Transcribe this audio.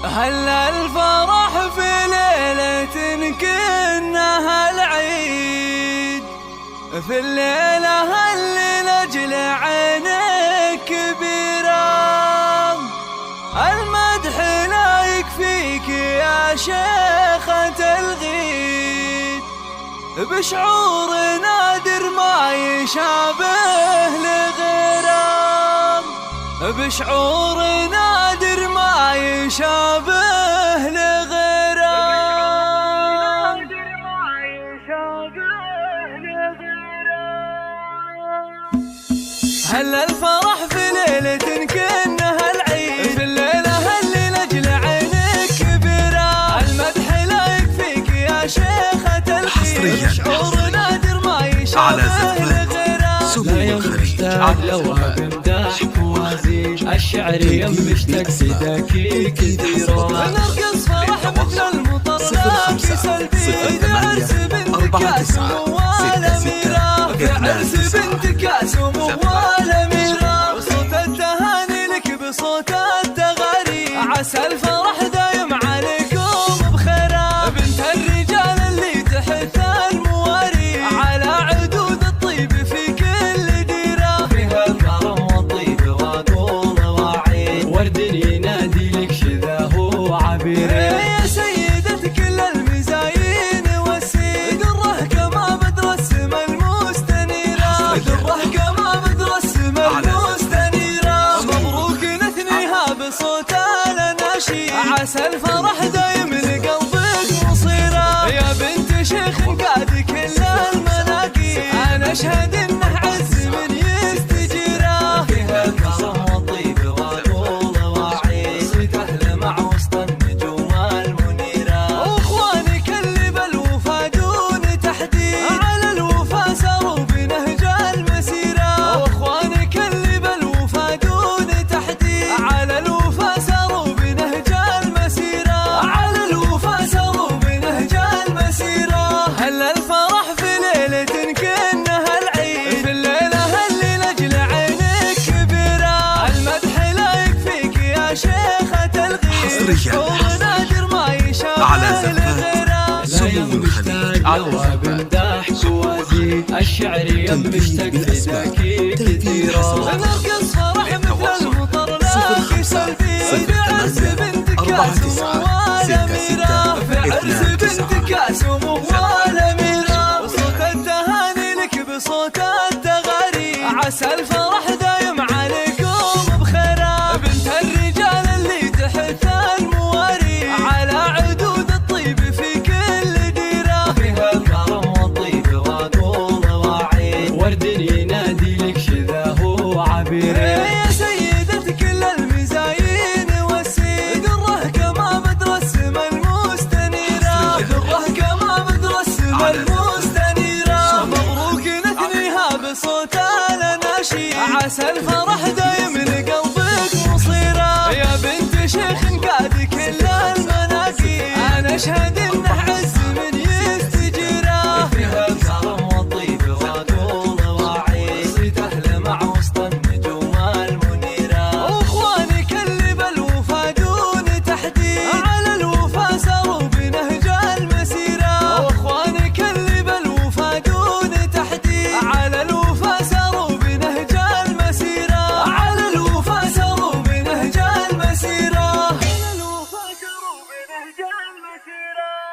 هلا الفرح في ليلة كأنها العيد، في الليلة اللي نجل عينك كبيرة. المدح لا يكفيك يا شيخة الغيد، بشعور نادر ما يشابه لغيره، بشعور نادر ما يشابه لغيره. هلا الفرح في ليلة كأنها العيد، في الليلة اللي نجل عينك كبيرة. المدح لا يكفيك يا شيخة الغيد، بشعور نادر ما يشابه لغيره. لا يمشتاق لوهب امداح وازيد، الشعر يمشتاق سداكي كثيرة. نرقص فرح مثل المطر لكن سلبي، عرس بنت كاسم والأميرة، عرس بنت كاسم والأميرة. بصوت التهاني لك بصوت التغاري، عسى الفرح دايم عليكم بخيرة. بنت الرجال اللي تحت المواري، على عدود الطيب في كل ديرة، فيها الكرم والطيب واقول واعيد، ورد ينادي لك شذاه عبير. يا سيدة كل المزايين والسيد، دره كما بدر السما المستنيرة، دره كما بدر السما المستنيرة. مبروك نثنيها بصوت الأناشيد، عسى الفرح دايم لقلبك مصيرة. يا بنت شيخ قاد كل المناقيب، أنا أشهد إنه عز من يستجيره، فيها الكرم والطيب واقول واعيد، صيت أهل مع وسط النجوم المنيرة. وإخوانك اللي بالوفا دون تحديد، على الوفا ساروا بنهج المسيرة. وإخوانك اللي بالوفا دون تحديد، على الوفا ساروا بنهج المسيرة، على الوفا ساروا بنهج المسيرة. هلا الفرح في ليلة كأنها العيد، في الليلة اللي نجل عينك كبيرة. المدح لا يكفيك يا شيخة الغيد، بشعور نادر ما يشابه لغيره. لا يمشتاق لوهب امداح وازيد، الشعر يمشتاق سداكي كثيرة. نرقص فرح مثل المطر لكن سلبي، عرس بنت كاسم والأميرة، عرس بنت كاسم والأميرة. وصوت التهاني لك بصوت التغاري، عسى الفرح دايم عليكم بخيرة. بنت الرجال اللي تحت المواري، على عدود الطيب في كل ديرة، فيها الكرم والطيب واقول واعيد، ورد ينادي لك شذاه عبير. يا سيدة كل المزايين والسيد، دره كما بدر السما المستنيرة، دره كما بدر السما المستنيرة. مبروك نثنيها بصوت الأناشيد، عسى الفرح دايم لقلبك مصيرة. يا بنت شيخ قاد كل المناقيب، أنا أشهد إنه عز